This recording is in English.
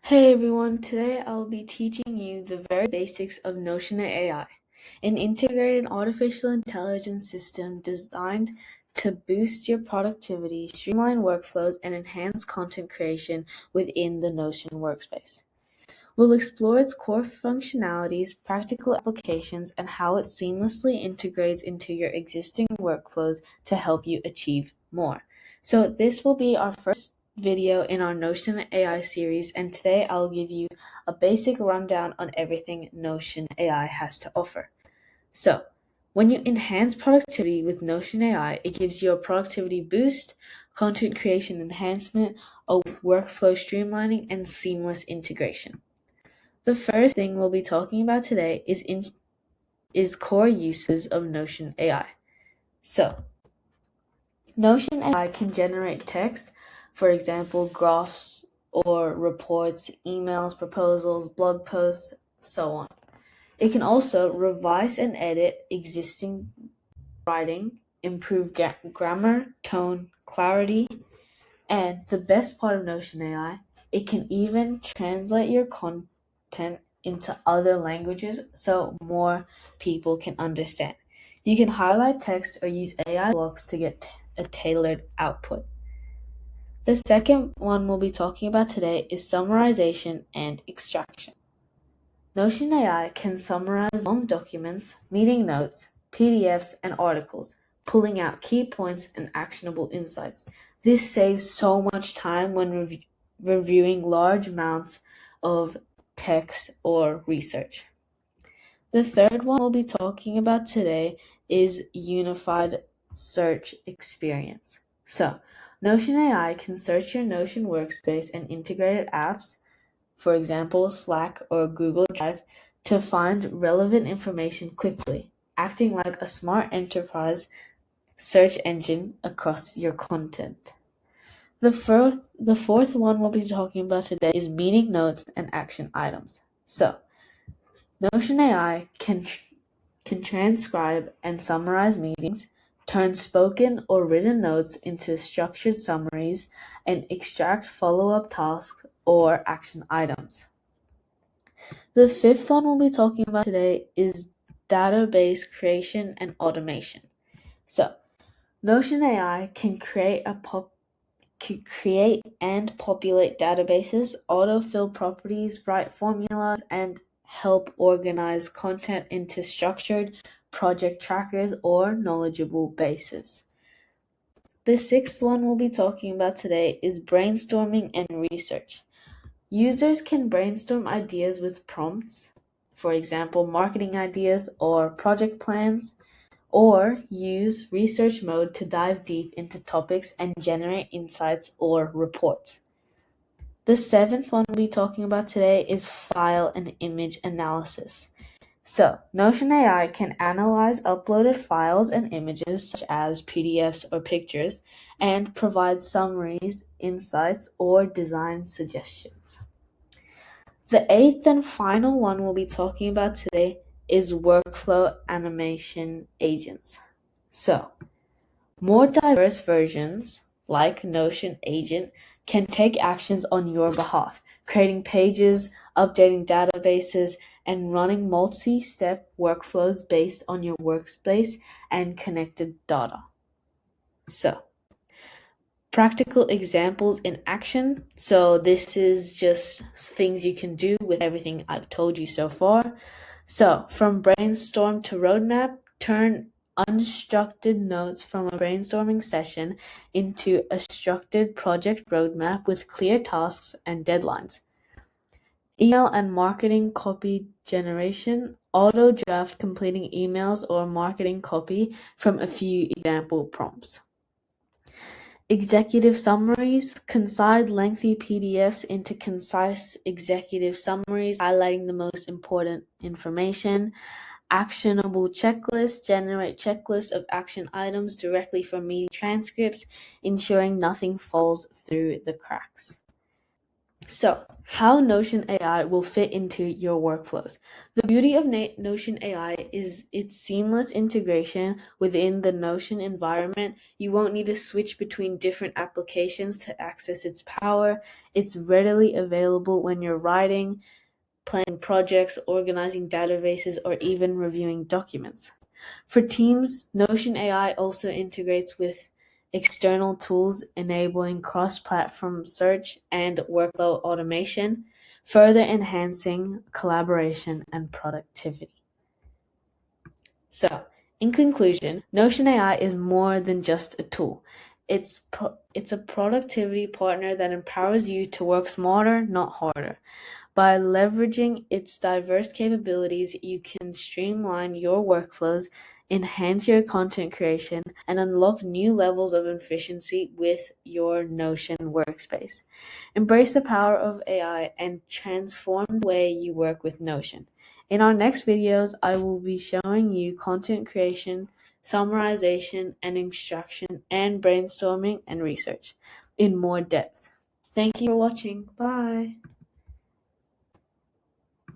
Hey everyone, today I'll be teaching you the very basics of Notion AI, an integrated artificial intelligence system designed to boost your productivity, streamline workflows, and enhance content creation within the Notion workspace. We'll explore its core functionalities, practical applications, and how it seamlessly integrates into your existing workflows to help you achieve more. So this will be our first video in our Notion AI series, and today I'll give you a basic rundown on everything Notion AI has to offer. So, when you enhance productivity with Notion AI, it gives you a productivity boost, content creation enhancement, a workflow streamlining, and seamless integration. The first thing we'll be talking about today is core uses of Notion AI. So, Notion AI can generate text, for example, graphs or reports, emails, proposals, blog posts, so on. It can also revise and edit existing writing, improve grammar, tone, clarity, and the best part of Notion AI, it can even translate your content into other languages so more people can understand. You can highlight text or use AI blocks to get a tailored output. The second one we'll be talking about today is summarization and extraction. Notion AI can summarize long documents, meeting notes, PDFs, and articles, pulling out key points and actionable insights. This saves so much time when reviewing large amounts of text or research. The third one we'll be talking about today is unified search experience. So, Notion AI can search your Notion workspace and integrated apps, for example, Slack or Google Drive, to find relevant information quickly, acting like a smart enterprise search engine across your content. The fourth one we'll be talking about today is meeting notes and action items. So, Notion AI can transcribe and summarize meetings, turn spoken or written notes into structured summaries, and extract follow-up tasks or action items. The fifth one we'll be talking about today is database creation and automation. So, Notion AI can create and populate databases, autofill properties, write formulas, and help organize content into structured project trackers or knowledgeable bases. The sixth one we'll be talking about today is brainstorming and research. Users can brainstorm ideas with prompts, for example, marketing ideas or project plans, or use research mode to dive deep into topics and generate insights or reports. The seventh one we'll be talking about today is file and image analysis. So, Notion AI can analyze uploaded files and images such as PDFs or pictures and provide summaries, insights, or design suggestions. The eighth and final one we'll be talking about today is workflow animation agents. So, more diverse versions, like Notion Agent, can take actions on your behalf, creating pages, updating databases, and running multi-step workflows based on your workspace and connected data. So, practical examples in action. So this is just things you can do with everything I've told you so far. So from brainstorm to roadmap, turn unstructured notes from a brainstorming session into a structured project roadmap with clear tasks and deadlines. Email and marketing copy generation, auto draft completing emails or marketing copy from a few example prompts. Executive summaries, concise lengthy PDFs into concise executive summaries, highlighting the most important information. Actionable checklists, generate checklists of action items directly from meeting transcripts, ensuring nothing falls through the cracks. So, How Notion AI will fit into your workflows. The beauty of Notion AI is its seamless integration within the Notion environment. You won't need to switch between different applications to access its power. It's readily available when you're writing, planning projects, organizing databases, or even reviewing documents. For teams, Notion AI also integrates with external tools enabling cross-platform search and workflow automation, further enhancing collaboration and productivity. So, in conclusion, Notion AI is more than just a tool. It's a productivity partner that empowers you to work smarter, not harder. By leveraging its diverse capabilities, you can streamline your workflows, enhance your content creation, and unlock new levels of efficiency with your Notion workspace. Embrace the power of AI and transform the way you work with Notion. In our next videos, I will be showing you content creation, summarization and extraction, and brainstorming and research in more depth. Thank you for watching. Bye.